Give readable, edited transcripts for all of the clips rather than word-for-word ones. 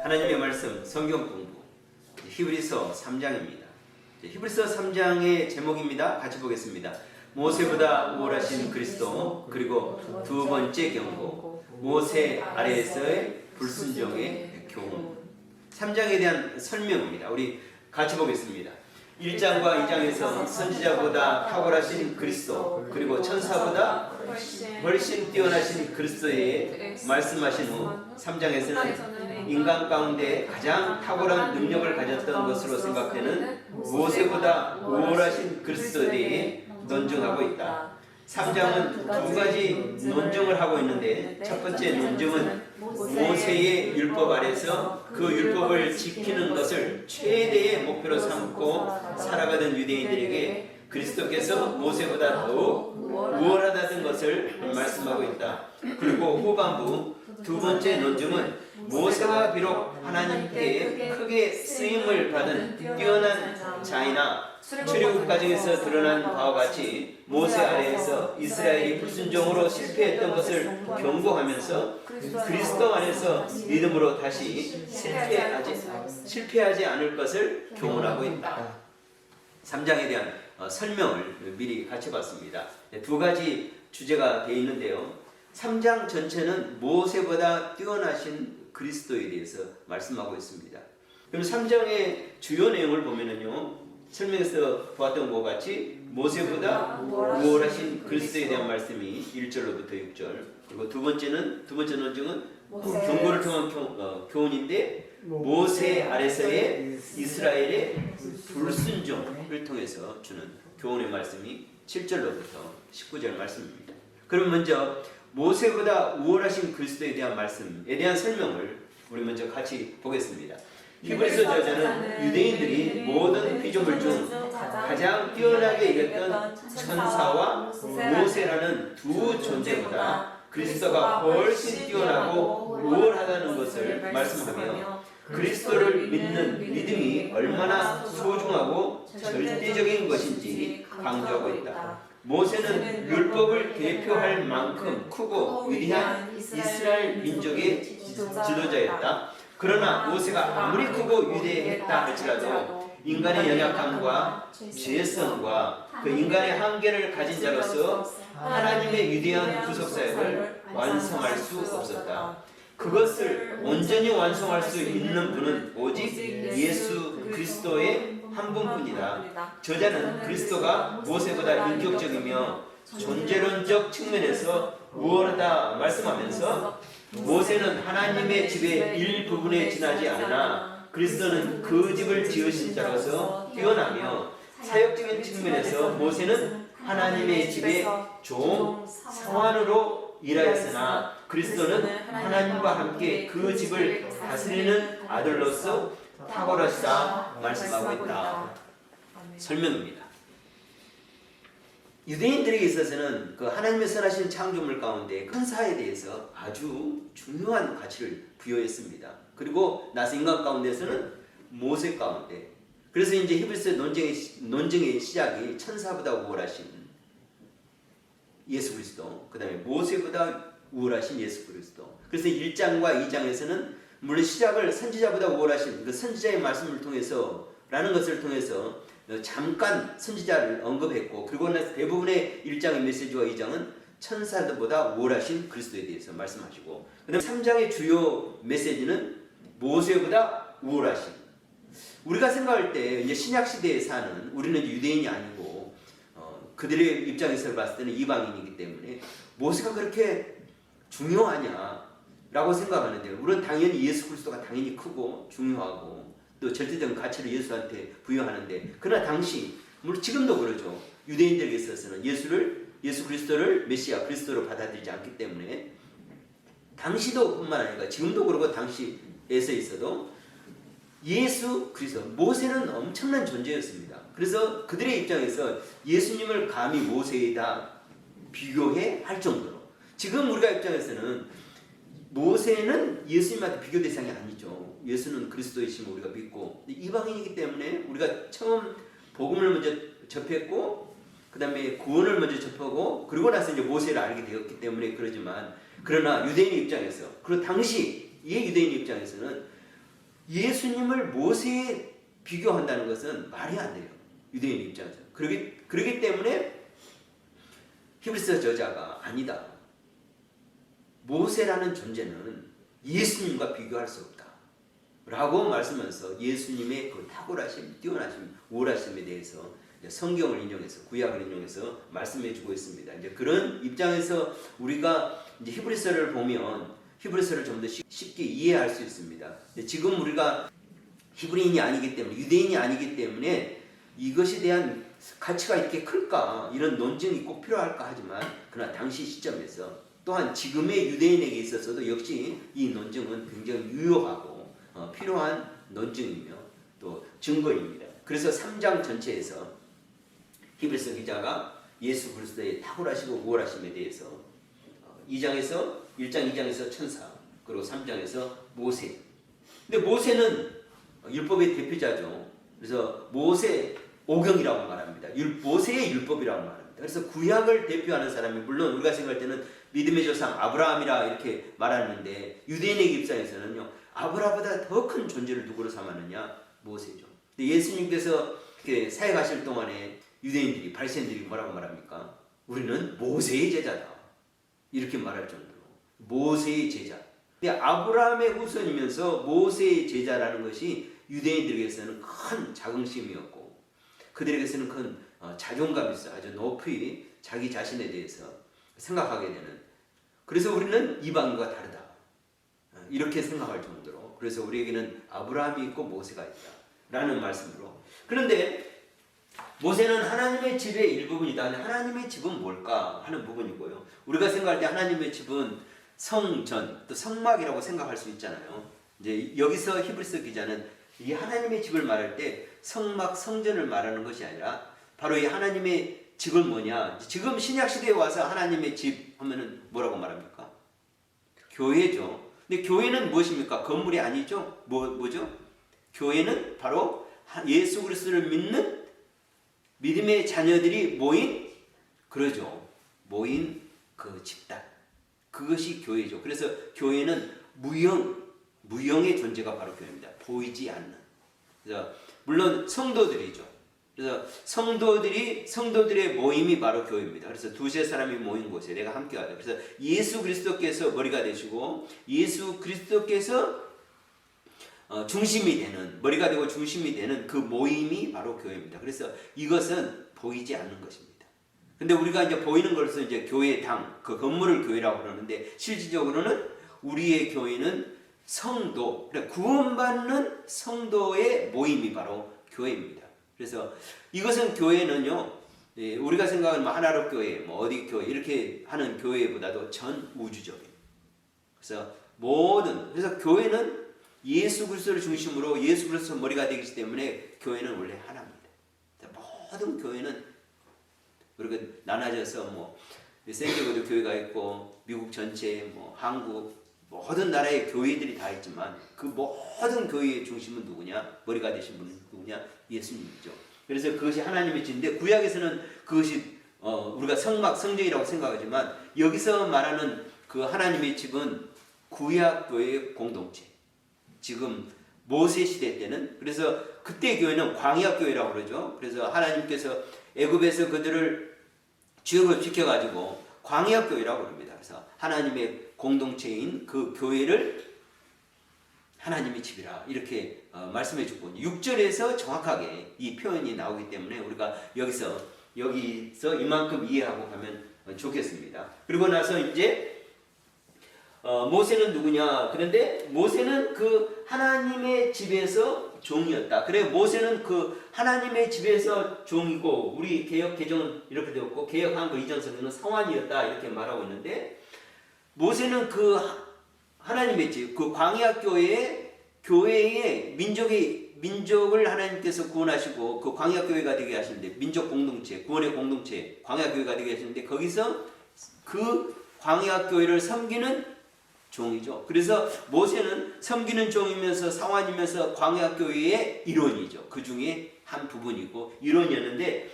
하나님의 말씀 성경 공부 히브리서 3장입니다. 히브리서 3장의 제목입니다. 같이 보겠습니다. 모세보다 우월하신 그리스도, 그리고 두 번째 경고, 모세 아래에서의 불순종의 교훈. 3장에 대한 설명입니다. 우리 같이 보겠습니다. 1장과 2장에서 선지자보다 탁월하신 그리스도, 그리고 천사보다 훨씬 뛰어나신 그리스도에 말씀하신 후 3장에서는 인간 가운데 가장 탁월한 능력을 가졌던 것으로 생각되는 모세보다 우월하신 그리스도에 대해 논증하고 있다. 3장은 두 가지 논증을 하고 있는데, 첫 번째 논증은 모세의 율법 아래서 그 율법을 지키는 것을 최대의 목표로 삼고 살아가던 유대인들에게 그리스도께서 모세보다 더욱 우월하다는 것을 말씀하고 있다. 그리고 후반부 두 번째 논증은 모세가 비록 하나님께 크게 쓰임을 받은 뛰어난 자이나 출애굽 과정에서 드러난 바와 같이 모세 아래에서 이스라엘이 불순종으로 실패했던 것을 경고하면서 그리스도 안에서 믿음으로 다시 실패하지 않을 것을 교훈하고 있다. 3장에 대한 설명을 미리 같이 봤습니다. 두 가지 주제가 되어 있는데요. 3장 전체는 모세보다 뛰어나신 그리스도에 대해서 말씀하고 있습니다. 그럼 3장의 주요 내용을 보면은요, 설명에서 보았던 것과 같이 모세보다 우월하신 그리스도에 대한 말씀이 1절로부터 6절, 그리고 두 번째 논증은 경고를 통한 교훈인데, 모세 아래서의 이스라엘의 불순종을 통해서 주는 교훈의 말씀이 7절로부터 19절 말씀입니다. 그럼 먼저 모세보다 우월하신 그리스도에 대한 말씀에 대한 설명을 우리 먼저 같이 보겠습니다. 히브리서 저자는 유대인들이 모든 피조물 중 가장 뛰어나게 여겼던 천사와 모세라는 두 존재보다 그리스도가 훨씬 뛰어나고 우월하다는 것을 말씀하며, 그리스도를 믿는 믿음이 얼마나 소중하고 절대적인 것인지 강조하고 있다. 모세는 율법을 대표할 만큼 크고 위대한 이스라엘 민족의 지도자였다. 그러나 모세가 아무리 크고 위대했다 할지라도 인간의 연약함과 죄성과 그 인간의 한계를 가진 자로서 하나님의 위대한 구속사역을 완성할 수 없었다. 그것을 온전히 완성할 수 있는 분은 오직 예수 그리스도의 한 분뿐이다. 저자는 그리스도가 모세보다 인격적이며 존재론적 측면에서 우월하다 말씀하면서, 모세는 하나님의 집의 일부분에 지나지 않으나 그리스도는 그 집을 지으신 자로서 뛰어나며, 사역적인 측면에서 모세는 하나님의 집의 종 사환으로 일하였으나 그리스도는 하나님과 함께 그 집을 다스리는 아들로서 탁월하시다 말씀하고 있다. 설명입니다. 유대인들에게 있어서는 그 하나님의 선하신 창조물 가운데 천사에 대해서 아주 중요한 가치를 부여했습니다. 그리고 나서 인간 가운데서는 모세 가운데, 그래서 이제 히브리서 논쟁의 시작이 천사보다 우월하신 예수 그리스도, 그 다음에 모세보다 우월하신 예수 그리스도. 그래서 1장과 2장에서는 물론 시작을 선지자보다 우월하신 그 선지자의 말씀을 통해서 라는 것을 통해서 잠깐 선지자를 언급했고, 그리고 나서 대부분의 1장의 메시지와 2장은 천사들보다 우월하신 그리스도에 대해서 말씀하시고, 그 다음에 3장의 주요 메시지는 모세보다 우월하신, 우리가 생각할 때 이제 신약 시대에 사는 우리는 유대인이 아니고 그들의 입장에서 봤을 때는 이방인이기 때문에 모세가 그렇게 중요하냐라고 생각하는데, 우리는 당연히 예수 그리스도가 당연히 크고 중요하고 또 절대적인 가치를 예수한테 부여하는데, 그러나 당시, 물론 지금도 그러죠. 유대인들에게 있어서는 예수 그리스도를 메시아 그리스도로 받아들이지 않기 때문에, 당시도 뿐만 아니라 지금도 그러고 당시에서 있어도 예수 그리스도, 모세는 엄청난 존재였습니다. 그래서 그들의 입장에서 예수님을 감히 모세에다 비교해 할 정도로, 지금 우리가 입장에서는 모세는 예수님한테 비교 대상이 아니죠. 예수는 그리스도이심을 우리가 믿고, 이방인이기 때문에 우리가 처음 복음을 먼저 접했고, 그 다음에 구원을 먼저 접하고, 그리고 나서 이제 모세를 알게 되었기 때문에 그러지만, 그러나 유대인의 입장에서, 그리고 당시의 유대인의 입장에서는 예수님을 모세에 비교한다는 것은 말이 안 돼요. 유대인 입장에서. 그러기 때문에 히브리서 저자가 아니다. 모세라는 존재는 예수님과 비교할 수 없다. 라고 말씀하면서 예수님의 그 탁월하심, 뛰어나심, 우월하심에 대해서 성경을 인용해서, 구약을 인용해서 말씀해 주고 있습니다. 이제 그런 입장에서 우리가 이제 히브리서를 보면 히브리서를 좀 더 쉽게 이해할 수 있습니다. 지금 우리가 히브리인이 아니기 때문에, 유대인이 아니기 때문에 이것에 대한 가치가 이렇게 클까, 이런 논증이 꼭 필요할까 하지만, 그러나 당시 시점에서 또한 지금의 유대인에게 있어서도 역시 이 논증은 굉장히 유효하고 필요한 논증이며 또 증거입니다. 그래서 3장 전체에서 히브리서 기자가 예수 그리스도의 탁월하시고 우월하심에 대해서 1장 2장에서 천사, 그리고 3장에서 모세. 근데 모세는 율법의 대표자죠. 그래서 모세 오경이라고 말합니다. 모세의 율법이라고 말합니다. 그래서 구약을 대표하는 사람이, 물론 우리가 생각할 때는 믿음의 조상 아브라함이라 이렇게 말하는데, 유대인의 입장에서는요, 아브라함보다 더 큰 존재를 누구로 삼았느냐? 모세죠. 근데 예수님께서 이렇게 사역하실 동안에 유대인들이, 바리새인들이 뭐라고 말합니까? 우리는 모세의 제자다. 이렇게 말할 정도로 모세의 제자. 근데 아브라함의 후손이면서 모세의 제자라는 것이 유대인들에게서는 큰 자긍심이었고, 그들에게서는 큰 자존감이 있어 아주 높이 자기 자신에 대해서 생각하게 되는. 그래서 우리는 이방인과 다르다. 이렇게 생각할 정도로. 그래서 우리에게는 아브라함이 있고 모세가 있다. 라는 말씀으로. 그런데 모세는 하나님의 집의 일부분이다. 하나님의 집은 뭘까 하는 부분이고요. 우리가 생각할 때 하나님의 집은 성전, 또 성막이라고 생각할 수 있잖아요. 이제 여기서 히브리서 기자는 이 하나님의 집을 말할 때 성막, 성전을 말하는 것이 아니라 바로 이 하나님의 집은 뭐냐? 지금 신약 시대에 와서 하나님의 집 하면은 뭐라고 말합니까? 교회죠. 근데 교회는 무엇입니까? 건물이 아니죠. 뭐죠? 교회는 바로 예수 그리스도를 믿는 믿음의 자녀들이 모인, 그러죠. 모인 그 집단. 그것이 교회죠. 그래서 교회는 무형의 존재가 바로 교회입니다. 보이지 않는. 그래서 물론 성도들이죠. 그래서 성도들의 모임이 바로 교회입니다. 그래서 두세 사람이 모인 곳에 내가 함께하다. 그래서 예수 그리스도께서 머리가 되시고 예수 그리스도께서 중심이 되는, 머리가 되고 중심이 되는 그 모임이 바로 교회입니다. 그래서 이것은 보이지 않는 것입니다. 근데 우리가 이제 보이는 것으로 이제 교회 당, 그 건물을 교회라고 그러는데, 실질적으로는 우리의 교회는 성도, 그러니까 구원받는 성도의 모임이 바로 교회입니다. 그래서 이것은 교회는요, 우리가 생각하는 뭐 하나로 교회, 뭐 어디 교회 이렇게 하는 교회보다도 전 우주적인. 그래서 그래서 교회는 예수 그리스도를 중심으로 예수 그리스도 머리가 되기 때문에 교회는 원래 하나입니다. 모든 교회는 우리가 나눠져서 뭐 세계적으로 교회가 있고 미국 전체, 뭐 한국 모든 나라의 교회들이 다 있지만 그 모든 교회의 중심은 누구냐? 머리가 되신 분은 누구냐? 예수님이죠. 그래서 그것이 하나님의 집인데, 구약에서는 그것이 우리가 성막, 성전이라고 생각하지만 여기서 말하는 그 하나님의 집은 구약 교회의 공동체. 지금 모세 시대 때는, 그래서 그때 교회는 광야 교회라고 그러죠. 그래서 하나님께서 애굽에서 그들을 주역을 지켜가지고 광야 교회라고 합니다. 그래서 하나님의 공동체인 그 교회를 하나님의 집이라 이렇게 말씀해 주고, 6절에서 정확하게 이 표현이 나오기 때문에 우리가 여기서 이만큼 이해하고 가면 좋겠습니다. 그리고 나서 이제 모세는 누구냐? 그런데 모세는 그 하나님의 집에서 종이었다. 그래, 모세는 그 하나님의 집에서 종이고, 우리 개역 개정은 이렇게 되었고, 개역 한글 이전 성경은 성환이었다 이렇게 말하고 있는데, 모세는 그 하나님의 집, 그 광야 교회의 민족을 하나님께서 구원하시고 그 광야 교회가 되게 하시는데, 민족 공동체, 구원의 공동체, 광야 교회가 되게 하시는데, 거기서 그 광야 교회를 섬기는 종이죠. 그래서 모세는 섬기는 종이면서 사환이면서 광야 교회의 일원이죠. 그 중에 한 부분이고 일원이었는데,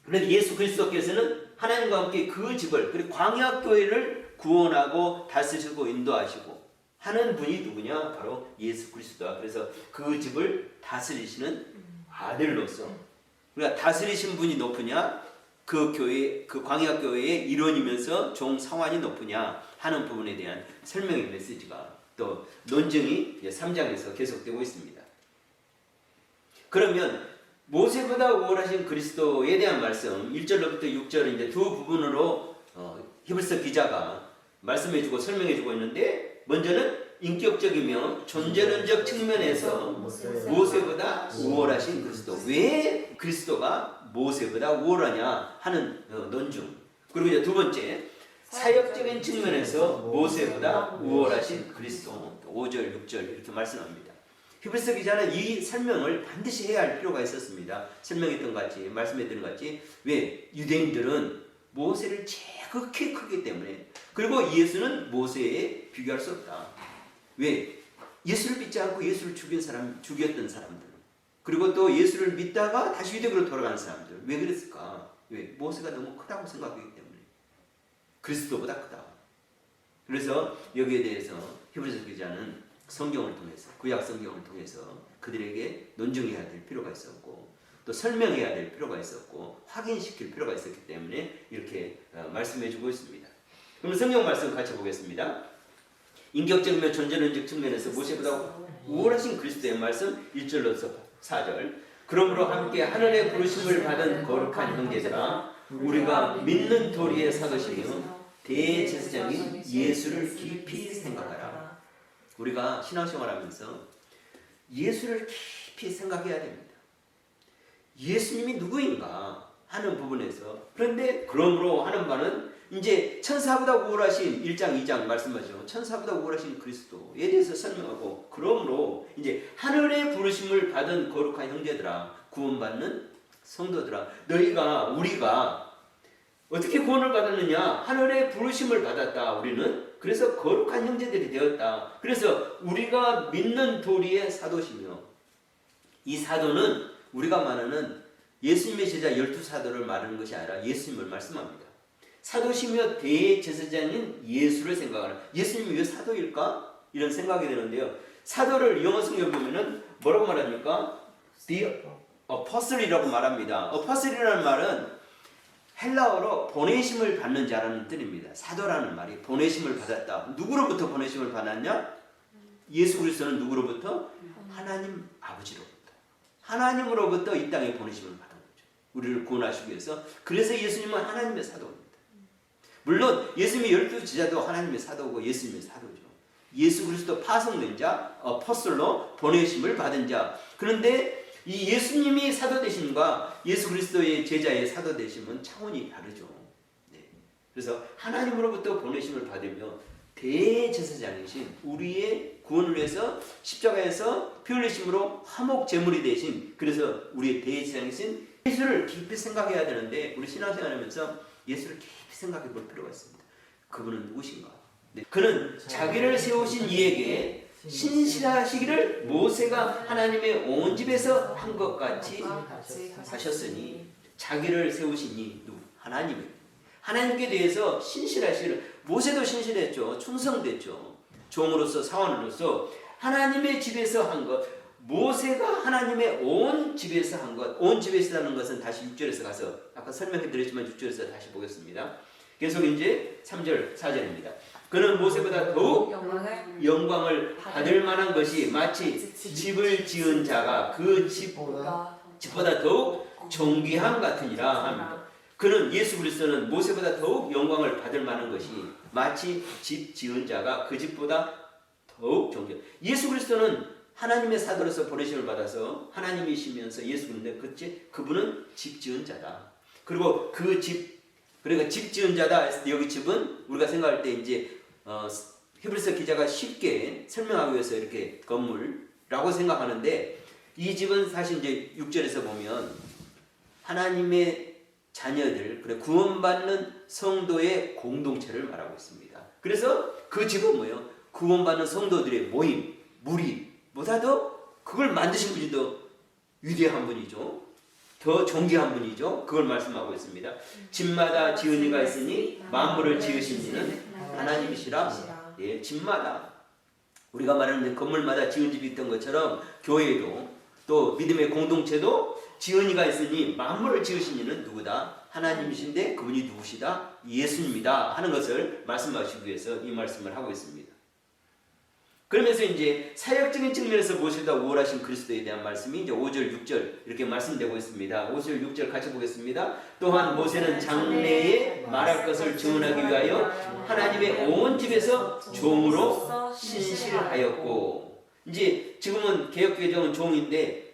그런데 예수 그리스도께서는 하나님과 함께 그 집을, 그리고 광야 교회를 구원하고 다스리고 인도하시고, 하는 분이 누구냐? 바로 예수 그리스도다. 그래서 그 집을 다스리시는 아들로서, 그러니까 다스리신 분이 높으냐? 그 교회, 그 광야 교회의 일원이면서 종 상환이 높으냐 하는 부분에 대한 설명의 메시지가 또 논증이 3장에서 계속되고 있습니다. 그러면 모세보다 우월하신 그리스도에 대한 말씀 1절로부터 6절은 이제 두 부분으로 히브리서 기자가 말씀해주고 설명해주고 있는데, 먼저는 인격적이며 존재론적 측면에서 모세보다 우월하신 그리스도, 왜 그리스도가 모세보다 우월하냐 하는 논중. 그리고 이제 두 번째, 사역적인 측면에서 모세보다 우월하신 그리스도, 5절 6절 이렇게 말씀합니다. 히브리서 기자는 이 설명을 반드시 해야 할 필요가 있었습니다. 설명했던 것 같이, 말씀했던 것 같이, 왜 유대인들은 모세를 지극히 크기 때문에, 그리고 예수는 모세에 비교할 수 없다. 왜? 예수를 믿지 않고 예수를 죽였던 사람들, 그리고 또 예수를 믿다가 다시 유대교로 돌아가는 사람들, 왜 그랬을까? 왜? 모세가 너무 크다고 생각하기 때문에, 그리스도보다 크다. 그래서 여기에 대해서 히브리서 기자는 성경을 통해서, 구약 성경을 통해서 그들에게 논증해야 될 필요가 있었고, 또 설명해야 될 필요가 있었고, 확인시킬 필요가 있었기 때문에 이렇게 말씀해주고 있습니다. 그럼 성경 말씀 같이 보겠습니다. 인격적이며 존재론적 측면에서 모세보다 우월하신 그리스도의 말씀 1절로서 4절. 그러므로 함께 하늘의 부르심을 받은 거룩한 형제들아, 우리가 믿는 도리에 서으시며 대제사장인 예수를 깊이 생각하라. 우리가 신앙생활하면서 예수를 깊이 생각해야 됩니다. 예수님이 누구인가 하는 부분에서. 그런데 그러므로 하는 바는 이제 천사보다 우월하신 1장 2장 말씀하죠. 천사보다 우월하신 그리스도에 대해서 설명하고, 그러므로 이제 하늘의 부르심을 받은 거룩한 형제들아, 구원받는 성도들아, 우리가 어떻게 구원을 받았느냐? 하늘의 부르심을 받았다. 우리는 그래서 거룩한 형제들이 되었다. 그래서 우리가 믿는 도리의 사도시며, 이 사도는 우리가 말하는 예수님의 제자 12사도를 말하는 것이 아니라 예수님을 말씀합니다. 사도시며 대제사장인 예수를 생각하는, 예수님이 왜 사도일까? 이런 생각이 드는데요. 사도를 영어 성경에 보면은 뭐라고 말합니까? The apostle이라고 말합니다. apostle이라는 말은 헬라어로 보내심을 받는 자라는 뜻입니다. 사도라는 말이 보내심을 받았다. 누구로부터 보내심을 받았냐? 예수 그리스도는 누구로부터? 하나님 아버지로부터. 하나님으로부터 이 땅에 보내심을 받은 거죠. 우리를 구원하시기 위해서. 그래서 예수님은 하나님의 사도입니다. 물론 예수님의 12제자도 하나님의 사도고 예수님의 사도죠. 예수 그리스도 파송된 자, 어포슬로 보내심을 받은 자. 그런데 이 예수님이 사도 되심과 예수 그리스도의 제자의 사도 되심은 차원이 다르죠. 네. 그래서 하나님으로부터 보내심을 받으며 대제사장이신, 우리의 구원을 위해서 십자가에서 피 흘리심으로 화목 제물이 되신, 그래서 우리의 대제사장이신 예수를 깊이 생각해야 되는데, 우리 신앙생활하면서 예수를 깊이 생각해 볼 필요가 있습니다. 그분은 누구신가? 네. 그는 자기를 세우신 이에게 신실하시기를 모세가 하나님의 온 집에서 한 것 같이 하셨으니, 자기를 세우신 이 누구? 하나님께 대해서 신실하시기를. 모세도 신실했죠. 충성됐죠. 종으로서, 사원으로서 하나님의 집에서 한 것. 모세가 하나님의 온 집에서 한 것. 온 집에서 하는 것은 다시 6절에서 가서 아까 설명해 드렸지만 6절에서 다시 보겠습니다. 계속 이제 3절 4절입니다. 그는 모세보다 더욱 영광을 받을 만한 것이 마치 집을 지은 자가 그 집보다 더욱 존귀함 같으니라 합니다. 그는, 예수 그리스도는 모세보다 더욱 영광을 받을 만한 것이 마치 집 지은 자가 그 집보다 더욱 존귀. 예수 그리스도는 하나님의 사도로서 보내심을 받아서 하나님이시면서 예수 그리스도, 그분은 집 지은 자다. 그리고 그 집, 그러니까 집 지은 자다. 여기 집은 우리가 생각할 때 이제 히브리서 기자가 쉽게 설명하기 위해서 이렇게 건물라고 생각하는데, 이 집은 사실 이제 6절에서 보면 하나님의 자녀들, 그래 구원받는 성도의 공동체를 말하고 있습니다. 그래서 그 집은 뭐예요? 구원받는 성도들의 모임, 무리보다도 그걸 만드신 분이 더 위대한 분이죠. 더 존귀한 분이죠. 그걸 말씀하고 있습니다. 집마다 지은 이가 있으니 만물을 지으신 이는 하나님이시라. 예, 집마다 우리가 말하는 건물마다 지은 집이 있던 것처럼 교회도 또 믿음의 공동체도 지은 이가 있으니 만물을 지으신 이는 누구다? 하나님이신데 그분이 누구시다? 예수님이다 하는 것을 말씀하시기 위해서 이 말씀을 하고 있습니다. 그러면서 이제 사역적인 측면에서 모세보다 우월하신 그리스도에 대한 말씀이 이제 5절, 6절 이렇게 말씀되고 있습니다. 5절, 6절 같이 보겠습니다. 또한 모세는 장래에 말할 것을 증언하기 위하여 하나님의 온 집에서 종으로 신실하였고, 이제 지금은 개역개정은 종인데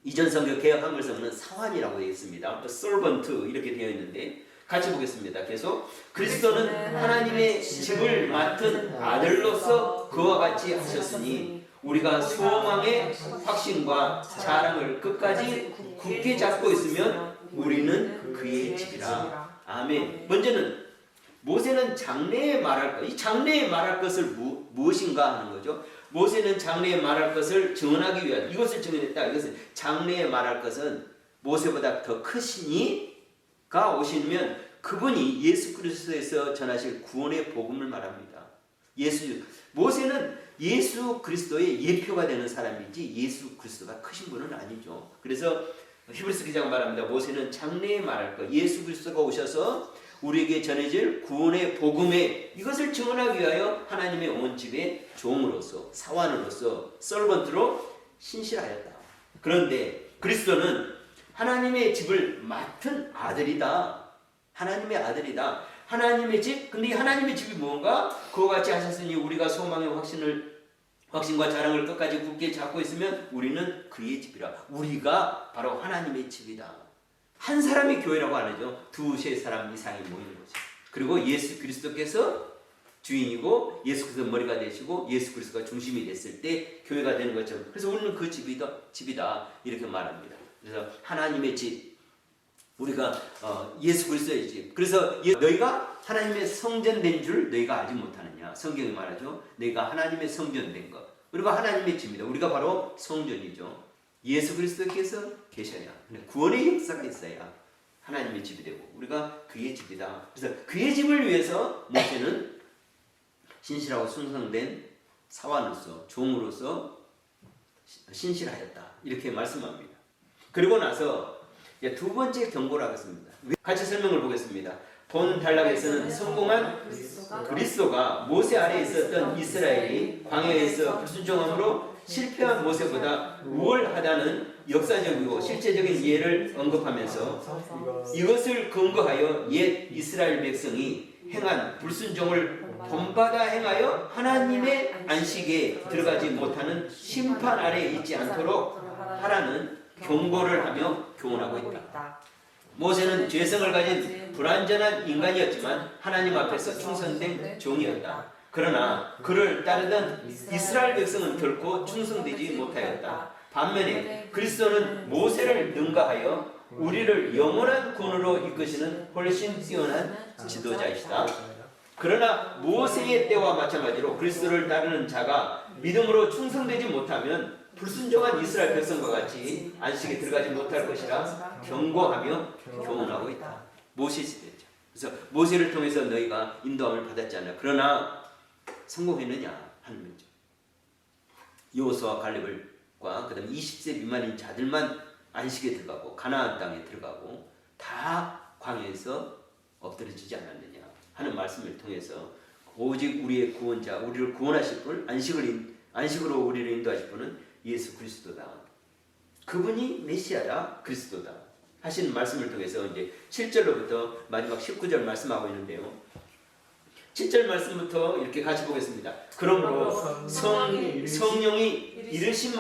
이전 성경 개역 한글성은 사환이라고 되어 있습니다. servant 이렇게 되어 있는데 같이 보겠습니다. 계속 그리스도는 하나님의 집을 맡은 아들로서 그와 같이 하셨으니 우리가 소망의 확신과 자랑을 끝까지 굳게 잡고 있으면 우리는 그의 집이라. 아멘. 먼저는 모세는 장래에 말할 것, 이 장래에 말할 것을 무엇인가 하는 거죠. 모세는 장래에 말할 것을 증언하기 위한, 이것을 증언했다. 이것은 장래에 말할 것은 모세보다 더 크시니가 오시면 그분이 예수 그리스도에서 전하실 구원의 복음을 말합니다. 모세는 예수 그리스도의 예표가 되는 사람이지 예수 그리스도가 크신 분은 아니죠. 그래서 히브리서 기자가 말합니다. 모세는 장래에 말할 것, 예수 그리스도가 오셔서 우리에게 전해질 구원의 복음에 이것을 증언하기 위하여 하나님의 온 집의 종으로서, 사환으로서, 서번트로 신실하였다. 그런데 그리스도는 하나님의 집을 맡은 아들이다. 하나님의 아들이다. 하나님의 집, 근데 이 하나님의 집이 뭔가? 그와 같이 하셨으니 우리가 소망의 확신과 자랑을 끝까지 굳게 잡고 있으면 우리는 그의 집이라. 우리가 바로 하나님의 집이다. 한 사람이 교회라고 안 하죠. 두세 사람 이상이 모이는 거죠. 그리고 예수 그리스도께서 주인이고 예수 그리스도 머리가 되시고 예수 그리스도가 중심이 됐을 때 교회가 되는 것처럼, 그래서 우리는 그 집이다 이렇게 말합니다. 그래서 하나님의 집, 우리가 예수 그리스도의 집. 그래서 너희가 하나님의 성전된 줄 너희가 알지 못하느냐. 성경이 말하죠. 너희가 하나님의 성전된 것. 우리가 하나님의 집입니다. 우리가 바로 성전이죠. 예수 그리스도께서 계셔야, 구원의 역사가 있어야 하나님의 집이 되고 우리가 그의 집이다. 그래서 그의 집을 위해서 모세는 신실하고 충성된 사환으로서, 종으로서 신실하였다 이렇게 말씀합니다. 그리고 나서 두 번째 경고를 하겠습니다. 같이 설명을 보겠습니다. 본 단락에서는 성공한 그리스도가 모세 아래에 있었던 이스라엘이 광야에서 불순종함으로 실패한 모세보다 우월하다는 역사적이고 실제적인 예를 언급하면서 이것을 근거하여 옛 이스라엘 백성이 행한 불순종을 본받아 행하여 하나님의 안식에 들어가지 못하는 심판 아래에 있지 않도록 하라는 경고를 하며 교훈하고 있다. 모세는 죄성을 가진 불완전한 인간이었지만 하나님 앞에서 충성된 종이었다. 그러나 그를 따르던 이스라엘 백성은 결코 충성되지 못하였다. 반면에 그리스도는 모세를 능가하여 우리를 영원한 구원으로 이끄시는 훨씬 뛰어난 지도자이시다. 그러나 모세의 때와 마찬가지로 그리스도를 따르는 자가 믿음으로 충성되지 못하면 불순종한 이스라엘 백성과 같이 안식에 들어가지 못할 것이라 경고하며 교훈하고 있다. 모세 시대죠. 그래서 모세를 통해서 너희가 인도함을 받았잖아. 그러나 성공했느냐 하는 거죠. 여호수아와 갈렙과 그다음에 20세 미만인 자들만 안식에 들어가고 가나안 땅에 들어가고 다 광야에서 엎드려지지 않았느냐 하는 말씀을 통해서 오직 우리의 구원자, 우리를 구원하실 분, 안식으로 우리를 인도하실 분은 예수 그리스도다. 그분이 메시아다, 그리스도다 하시는 말씀을 통해서 이제 7절로부터 마지막 19절 말씀하고 있는데요. 7절 말씀부터 이렇게 같이 보겠습니다. 그러므로 성령이 이르신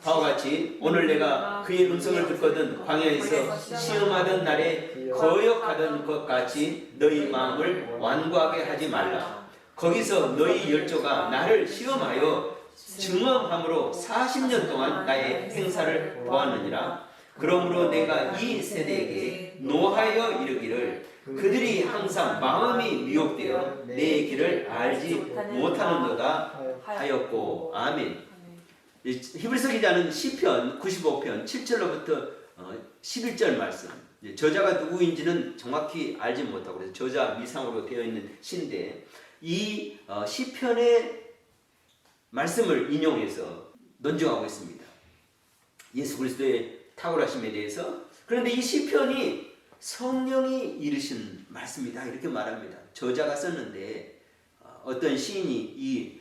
바와 같이 오늘 내가 그의 음성을 듣거든 광야에서 시험하던 날에 거역하던 것 같이 너희 마음을 완고하게 하지 말라. 거기서 너희 열조가 나를 시험하여 증언함으로 40년 동안 나의 행사를 보았느니라. 그러므로 내가 이 세대에게 노하여 이르기를 그들이 항상 마음이 미혹되어 내 길을 알지 못하는도다 하였고. 아멘. 히브리서 기자는 시편 95편 7절로부터 11절 말씀, 저자가 누구인지는 정확히 알지 못하고 그래서 저자 미상으로 되어 있는 시인데 이 시편의 말씀을 인용해서 논증하고 있습니다. 예수 그리스도의 탁월하심에 대해서. 그런데 이 시편이 성령이 이르신 말씀이다 이렇게 말합니다. 저자가 썼는데 어떤 시인이 이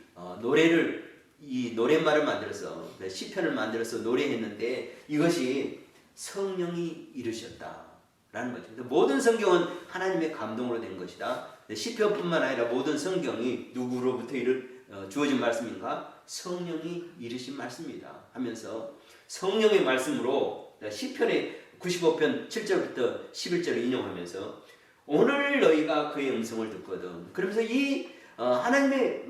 노랫말을 만들어서 시편을 만들어서 노래했는데 이것이 성령이 이르셨다라는 거죠. 모든 성경은 하나님의 감동으로 된 것이다. 시편뿐만 아니라 모든 성경이 누구로부터 주어진 말씀인가? 성령이 이르신 말씀이다 하면서 성령의 말씀으로 시편의 95편 7절부터 11절을 인용하면서 오늘 너희가 그의 음성을 듣거든. 그러면서 이 하나님의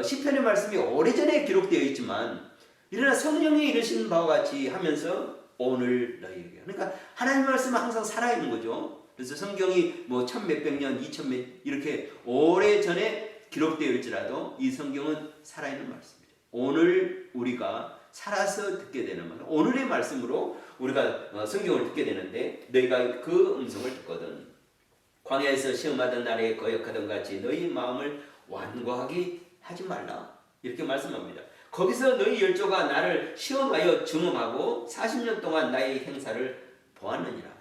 시편의 말씀이 오래전에 기록되어 있지만 이러나 성령이 이르신 바와 같이 하면서 오늘 너희에게. 그러니까 하나님의 말씀은 항상 살아있는 거죠. 그래서 성경이 뭐 천몇백 년, 이천몇 이렇게 오래전에 기록되어 있지라도 이 성경은 살아있는 말씀입니다. 오늘 우리가 살아서 듣게 되는 말, 오늘의 말씀으로 우리가 성경을 듣게 되는데 너희가 그 음성을 듣거든. 광야에서 시험하던 날에 거역하던 같이 너희 마음을 완고하게 하지 말라. 이렇게 말씀합니다. 거기서 너희 열조가 나를 시험하여 증언하고 40년 동안 나의 행사를 보았느니라.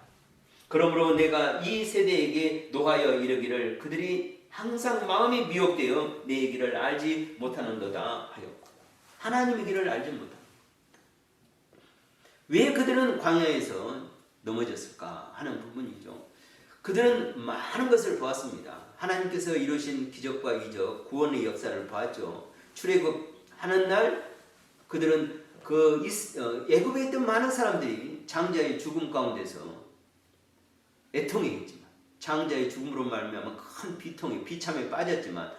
그러므로 내가 이 세대에게 노하여 이르기를 그들이 항상 마음이 미혹되어 내 길을 알지 못하는도다 하였고. 하나님의 길을 알지 못한다. 왜 그들은 광야에서 넘어졌을까 하는 부분이죠. 그들은 많은 것을 보았습니다. 하나님께서 이루신 기적과 이적, 구원의 역사를 보았죠. 출애굽하는 날 그들은 애굽에 있던 많은 사람들이 장자의 죽음 가운데서 애통했지만 장자의 죽음으로 말미암아 큰 비참에 빠졌지만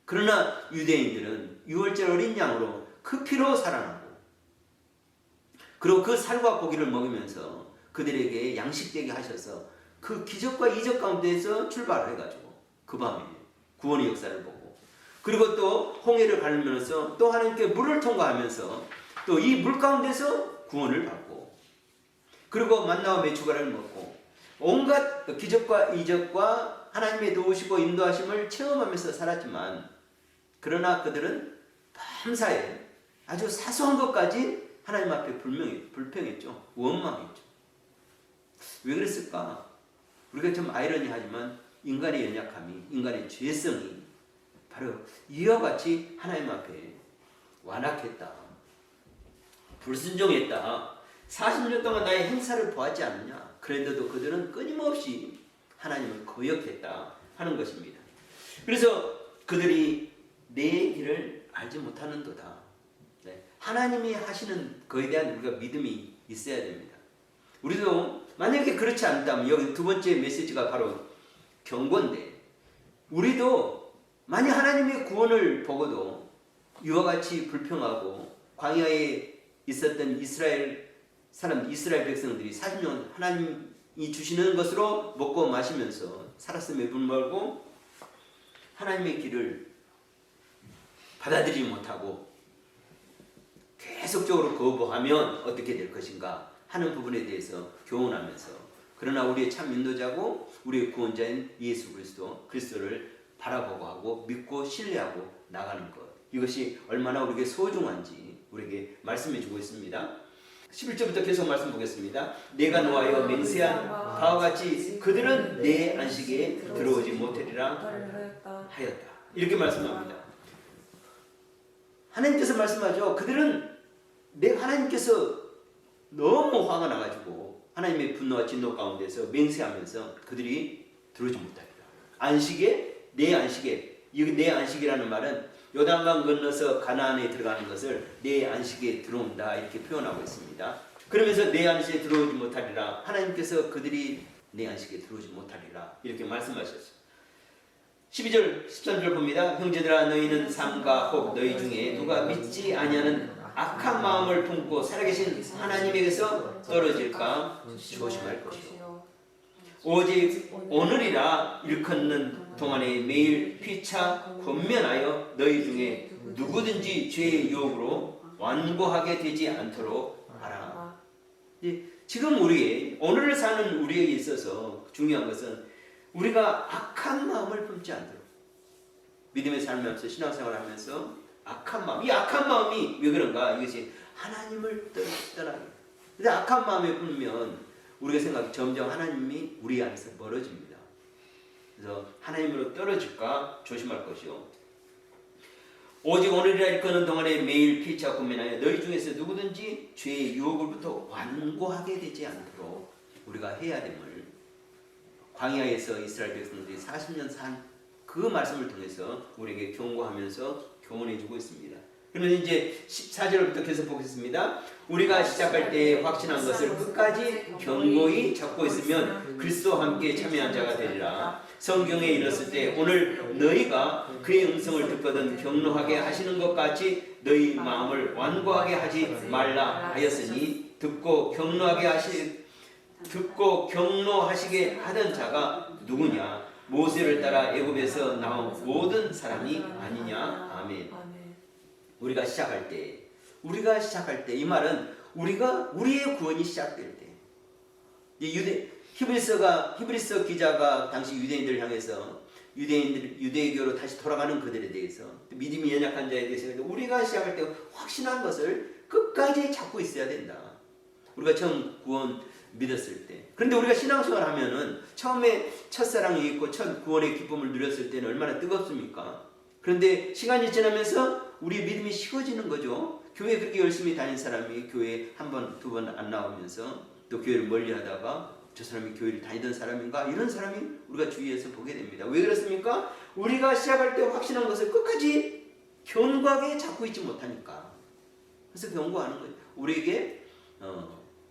그러나 유대인들은 유월절 어린 양으로 그 피로 살아나고 그리고 그 살과 고기를 먹으면서 그들에게 양식되게 하셔서 그 기적과 이적 가운데에서 출발을 해가지고 그 밤에 구원의 역사를 보고 그리고 또 홍해를 가르면서 또 하나님께 물을 통과하면서 또 이 물 가운데서 구원을 받고 그리고 만나와 메추가를 먹고 온갖 기적과 이적과 하나님의 도우시고 인도하심을 체험하면서 살았지만 그러나 그들은 밤사이 아주 사소한 것까지 하나님 앞에 불평했죠. 원망했죠. 왜 그랬을까? 우리가 좀 아이러니하지만 인간의 연약함이, 인간의 죄성이 바로 이와 같이 하나님 앞에 완악했다. 불순종했다. 40년 동안 나의 행사를 보았지 않느냐. 그런데도 그들은 끊임없이 하나님을 거역했다 하는 것입니다. 그래서 그들이 내 길을 알지 못하는도다. 하나님이 하시는 거에 대한 우리가 믿음이 있어야 됩니다. 우리도 만약에 그렇지 않다면 여기 두 번째 메시지가 바로 경고인데 우리도 만약 하나님의 구원을 보고도 이와 같이 불평하고 광야에 있었던 이스라엘 백성들이 40년 하나님이 주시는 것으로 먹고 마시면서 살았음에 불구하고 하나님의 길을 받아들이지 못하고 계속적으로 거부하면 어떻게 될 것인가 하는 부분에 대해서 교훈하면서 그러나 우리의 참 인도자고 우리의 구원자인 예수 그리스도를 바라보고 하고 믿고 신뢰하고 나가는 것, 이것이 얼마나 우리에게 소중한지 우리에게 말씀해 주고 있습니다. 11절부터 계속 말씀 보겠습니다. 내가 노하여 맹세한 바와 같이 그들은 내 안식에 들어오지 못하리라 하였다. 이렇게 말씀합니다. 하나님께서 말씀하죠. 그들은 하나님께서 너무 화가 나가지고 하나님의 분노와 진노 가운데서 맹세하면서 그들이 들어오지 못하리라. 안식에, 내 안식에, 여기 내 안식이라는 말은 요단강 건너서 가나안에 들어가는 것을 내 안식에 들어온다 이렇게 표현하고 있습니다. 그러면서 내 안식에 들어오지 못하리라. 하나님께서 그들이 내 안식에 들어오지 못하리라 이렇게 말씀하셨어요. 12절 13절 봅니다. 형제들아 너희는 삼가 혹 너희 중에 누가 믿지 아니하는 악한 마음을 품고 살아계신 하나님에게서 떨어질까 조심할 것이요. 오직 오늘이라 일컫는 동안에 매일 피차 권면하여 너희 중에 누구든지 죄의 유혹으로 완고하게 되지 않도록 하라. 지금 오늘을 사는 우리에게 있어서 중요한 것은 우리가 악한 마음을 품지 않도록 믿음의 삶을 하면서 신앙생활을 하면서 악한 악한 마음. 이 악한 마음이 왜 그런가? 이것이 하나님을 떠나게. 근데 악한 마음에 풀면 우리가 생각 점점 하나님이 우리 안에서 멀어집니다. 그래서 하나님으로 떨어질까 조심할 것이요. 오직 오늘이라 일컫는 동안에 매일 피차 고민하여 너희 중에서 누구든지 죄의 유혹으로부터 완고하게 되지 않도록 우리가 해야 됨을 광야에서 이스라엘 백성들이 40년 산 그 말씀을 통해서 우리에게 경고하면서 교훈해주고 있습니다. 그러면 이제 14절부터 계속 보겠습니다. 우리가 시작할 때 확신한 것을 끝까지 견고히 잡고 있으면 그리스도와 함께 참여한 자가 되리라. 성경에 이르렀을 때 오늘 너희가 그의 음성을 듣거든 경노하게 하시는 것 같이 너희 마음을 완고하게 하지 말라 하였으니 듣고 경노하시게 하던 자가 누구냐? 모세를 따라 애굽에서 나온 모든 사람이 아니냐. 아멘. 우리가 시작할 때 이 말은 우리의 구원이 시작될 때 히브리서 기자가 당시 유대인들을 향해서 유대교로 다시 돌아가는 그들에 대해서 믿음이 연약한 자에 대해서 우리가 시작할 때 확신한 것을 끝까지 잡고 있어야 된다. 우리가 처음 구원 믿었을 때. 그런데 우리가 신앙생활 하면은 처음에 첫사랑이 있고 첫 구원의 기쁨을 누렸을 때는 얼마나 뜨겁습니까? 그런데 시간이 지나면서 우리의 믿음이 식어지는 거죠. 교회 그렇게 열심히 다닌 사람이 교회 한 번, 두 번 안 나오면서 또 교회를 멀리 하다가 저 사람이 교회를 다니던 사람인가? 이런 사람이 우리가 주위에서 보게 됩니다. 왜 그렇습니까? 우리가 시작할 때 확신한 것을 끝까지 견고하게 잡고 있지 못하니까. 그래서 경고하는 거예요. 우리에게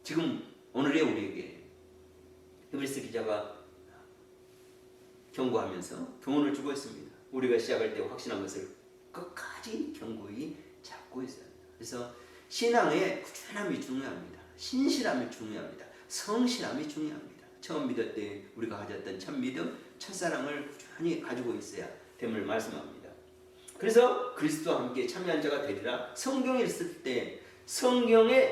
지금 오늘의 우리에게 히브리서 기자가 경고하면서 교훈을 주고 있습니다. 우리가 시작할 때 확신한 것을 끝까지 견고히 잡고 있어야 합니다. 그래서 신앙의 꾸준함이 중요합니다. 신실함이 중요합니다. 성실함이 중요합니다. 처음 믿을 때 우리가 가졌던 첫 믿음, 첫사랑을 꾸준히 가지고 있어야 됨을 말씀합니다. 그래서 그리스도와 함께 참여한 자가 되리라. 성경에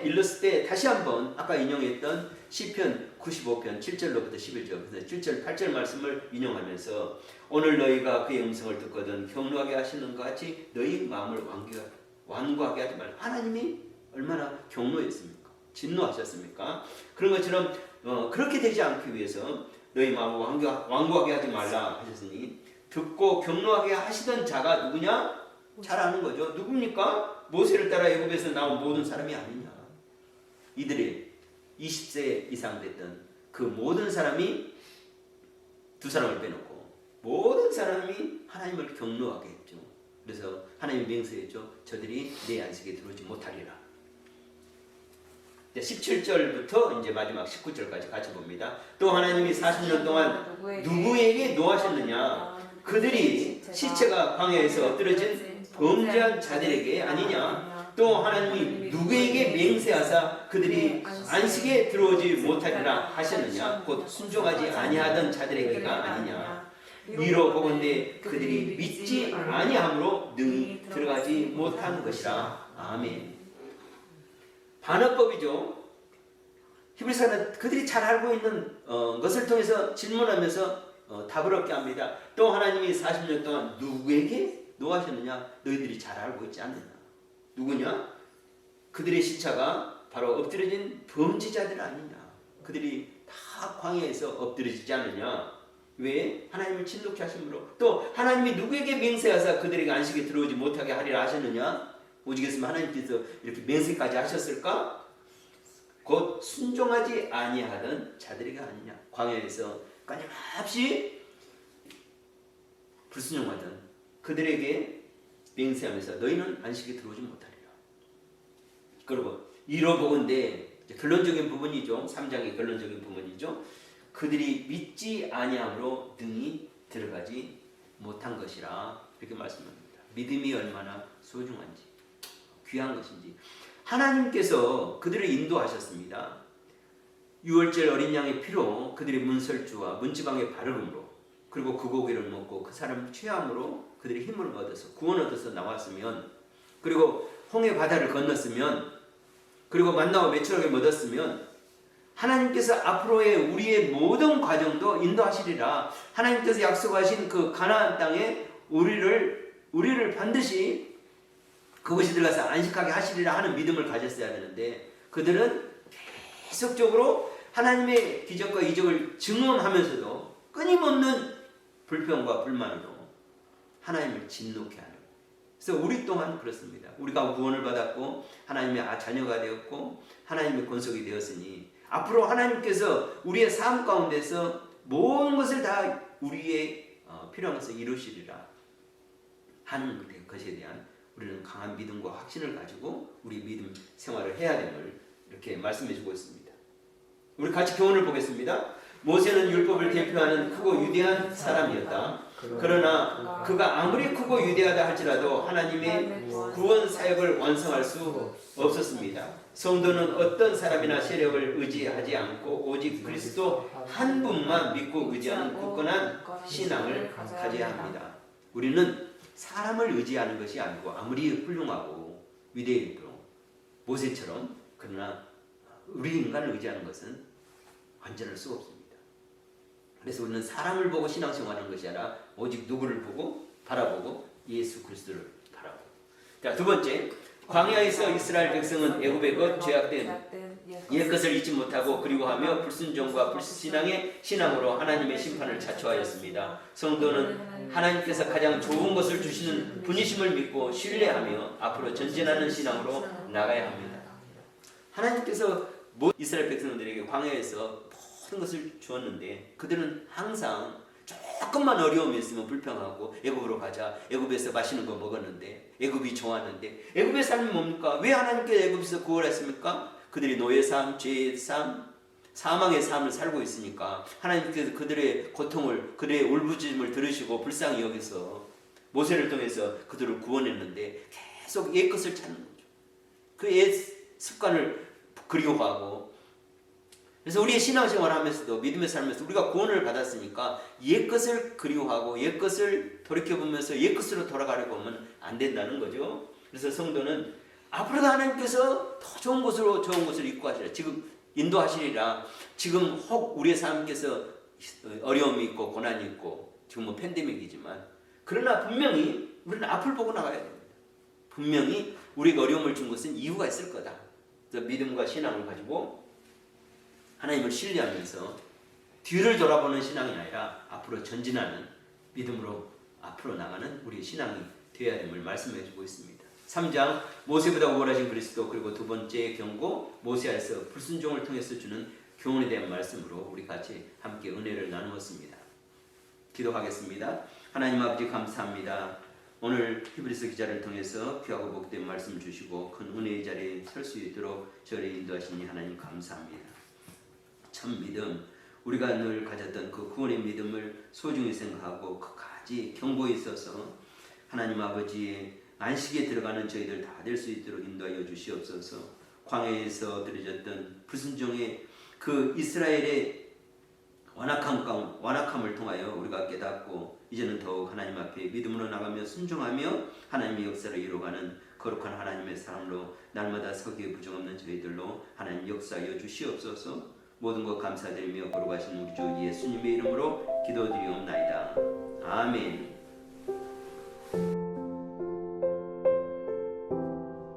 읽었을 때 다시 한번 아까 인용했던 시편 95편 7절로부터 11절, 그래서 7절 8절 말씀을 인용하면서 오늘 너희가 그의 음성을 듣거든 경노하게 하시는 것 같이 너희 마음을 완고하게 하지 말라. 하나님이 얼마나 경노했습니까? 진노하셨습니까? 그런 것처럼 그렇게 되지 않기 위해서 너희 마음을 완고하게 하지 말라 하셨으니 듣고 경노하게 하시던 자가 누구냐? 잘 아는 거죠. 누굽니까? 모세를 따라 애굽에서 나온 모든 사람이 아니냐. 이들의 20세 이상 됐던 그 모든 사람이 두 사람을 빼놓고 모든 사람이 하나님을 경노하게 했죠. 그래서 하나님이 맹세했죠. 저들이 내 안식에 들어오지 못하리라. 17절부터 이제 마지막 19절까지 같이 봅니다. 또 하나님이 40년 동안 누구에게 노하셨느냐? 그들이 시체가 광야에서 엎드러진 범죄한 자들에게 아니냐? 또 하나님이 누구에게 맹세하사 그들이 안식에 들어오지 못하리라 하셨느냐? 곧 순종하지 아니하던 자들에게가 아니냐? 이로 보건대 그들이 믿지 아니함으로 능히 들어가지 못한 것이라. 아멘. 반어법이죠. 히브리서는 그들이 잘 알고 있는 것을 통해서 질문하면서 답을 얻게 합니다. 또 하나님이 40년 동안 누구에게 노하셨느냐? 너희들이 잘 알고 있지 않느냐? 누구냐? 그들의 시차가 바로 엎드려진 범죄자들 아니냐? 그들이 다 광야에서 엎드려지지 않느냐? 왜? 하나님을 진노케 하심으로. 또 하나님이 누구에게 맹세하사 그들에게 안식에 들어오지 못하게 하리라 하셨느냐? 오직했으면 하나님께서 이렇게 맹세까지 하셨을까? 곧 순종하지 아니하던 자들에게 아니냐? 광야에서 끊임없이 불순종하던 그들에게 맹세하면서 너희는 안식에 들어오지 못하리라. 그리고 이로 보건대 결론적인 부분이죠. 3장의 결론적인 부분이죠. 그들이 믿지 아니함으로 능히 들어가지 못한 것이라. 이렇게 말씀합니다. 믿음이 얼마나 소중한지, 귀한 것인지. 하나님께서 그들을 인도하셨습니다. 유월절 어린 양의 피로 그들의 문설주와 문지방의 바르름으로, 그리고 그 고기를 먹고 그 사람 취함으로 그들이 힘을 얻어서 구원 얻어서 나왔으면, 그리고 홍해 바다를 건넜으면, 그리고 만나와 메추라기 얻었으면 하나님께서 앞으로의 우리의 모든 과정도 인도하시리라. 하나님께서 약속하신 그 가나안 땅에 우리를 반드시 그곳에 들어가서 안식하게 하시리라 하는 믿음을 가졌어야 되는데 그들은 계속적으로 하나님의 기적과 이적을 증언하면서도 끊임없는 불평과 불만으로 하나님을 진노케 하는. 그래서 우리 또한 그렇습니다. 우리가 구원을 받았고 하나님의 자녀가 되었고 하나님의 권속이 되었으니 앞으로 하나님께서 우리의 삶 가운데서 모든 것을 다 우리의 필요한 것을 이루시리라 하는 것에 대한 우리는 강한 믿음과 확신을 가지고 우리 믿음 생활을 해야 됨을 이렇게 말씀해 주고 있습니다. 우리 같이 교훈을 보겠습니다. 모세는 율법을 대표하는 크고 위대한 사람이었다. 그러나 그가 아무리 크고 위대하다 할지라도 하나님의 구원 사역을 완성할 수 없었습니다. 성도는 어떤 사람이나 세력을 의지하지 않고 오직 그리스도 한 분만 믿고 의지하는 굳건한 신앙을 가져야 합니다. 우리는 사람을 의지하는 것이 아니고 아무리 훌륭하고 위대해도 모세처럼 그러나 우리 인간을 의지하는 것은 완전할 수 없습니다. 그래서 우리는 사람을 보고 신앙생활하는 것이 아니라 오직 누구를 보고 바라보고 예수 그리스도를 바라보고. 자, 두 번째, 광야에서 이스라엘 백성은 애굽의 것 죄악된 옛것을 잊지 못하고 그리워하며 불순종과 불신앙의 신앙으로 하나님의 심판을 자초하였습니다. 성도는 하나님께서 가장 좋은 것을 주시는 분이심을 믿고 신뢰하며 앞으로 전진하는 신앙으로 나가야 합니다. 하나님께서 이스라엘 백성들에게 광야에서 모든 것을 주었는데 그들은 항상 조금만 어려움이 있으면 불평하고 애굽으로 가자. 애굽에서 맛있는 거 먹었는데 애굽이 좋았는데 애굽의 삶이 뭡니까? 왜 하나님께서 애굽에서 구원했습니까? 그들이 노예 삶, 죄의 삶, 사망의 삶을 살고 있으니까 하나님께서 그들의 고통을 그들의 울부짖음을 들으시고 불쌍히 여기서 모세를 통해서 그들을 구원했는데 계속 옛 것을 찾는 거죠. 그 옛 습관을 그리워하고 그래서 우리의 신앙생활을 하면서도 믿음의 삶에서 우리가 구원을 받았으니까 옛것을 그리워하고 옛것을 돌이켜보면서 옛것으로 돌아가려고 하면 안 된다는 거죠. 그래서 성도는 앞으로도 하나님께서 더 좋은 것을 입고 하시라. 지금 인도하시리라. 지금 혹 우리의 삶께서 어려움이 있고 고난이 있고 지금 팬데믹이지만 그러나 분명히 우리는 앞을 보고 나가야 됩니다. 분명히 우리가 어려움을 준 것은 이유가 있을 거다. 그래서 믿음과 신앙을 가지고 하나님을 신뢰하면서 뒤를 돌아보는 신앙이 아니라 앞으로 전진하는 믿음으로 앞으로 나가는 우리의 신앙이 되어야 됨을 말씀해 주고 있습니다. 3장 모세보다 우월하신 그리스도 그리고 두 번째 경고 모세에서 불순종을 통해서 주는 교훈에 대한 말씀으로 우리 같이 함께 은혜를 나누었습니다. 기도하겠습니다. 하나님 아버지 감사합니다. 오늘 히브리서 기자를 통해서 귀하고 복된 말씀을 주시고 큰 은혜의 자리에 설 수 있도록 저를 인도하시니 하나님 감사합니다. 참 믿음, 우리가 늘 가졌던 그 구원의 믿음을 소중히 생각하고 끝까지 경고에 있어서 하나님 아버지의 안식에 들어가는 저희들 다 될 수 있도록 인도하여 주시옵소서. 광야에서 들어졌던 불순종의 그 이스라엘의 완악함을 통하여 우리가 깨닫고 이제는 더욱 하나님 앞에 믿음으로 나가며 순종하며 하나님의 역사를 이루어가는 거룩한 하나님의 사람으로 날마다 서기에 부정없는 저희들로 하나님 역사하여 주시옵소서. 모든 것 감사드리며 거룩하신 우리 주 예수님의 이름으로 기도드리옵나이다. 아멘.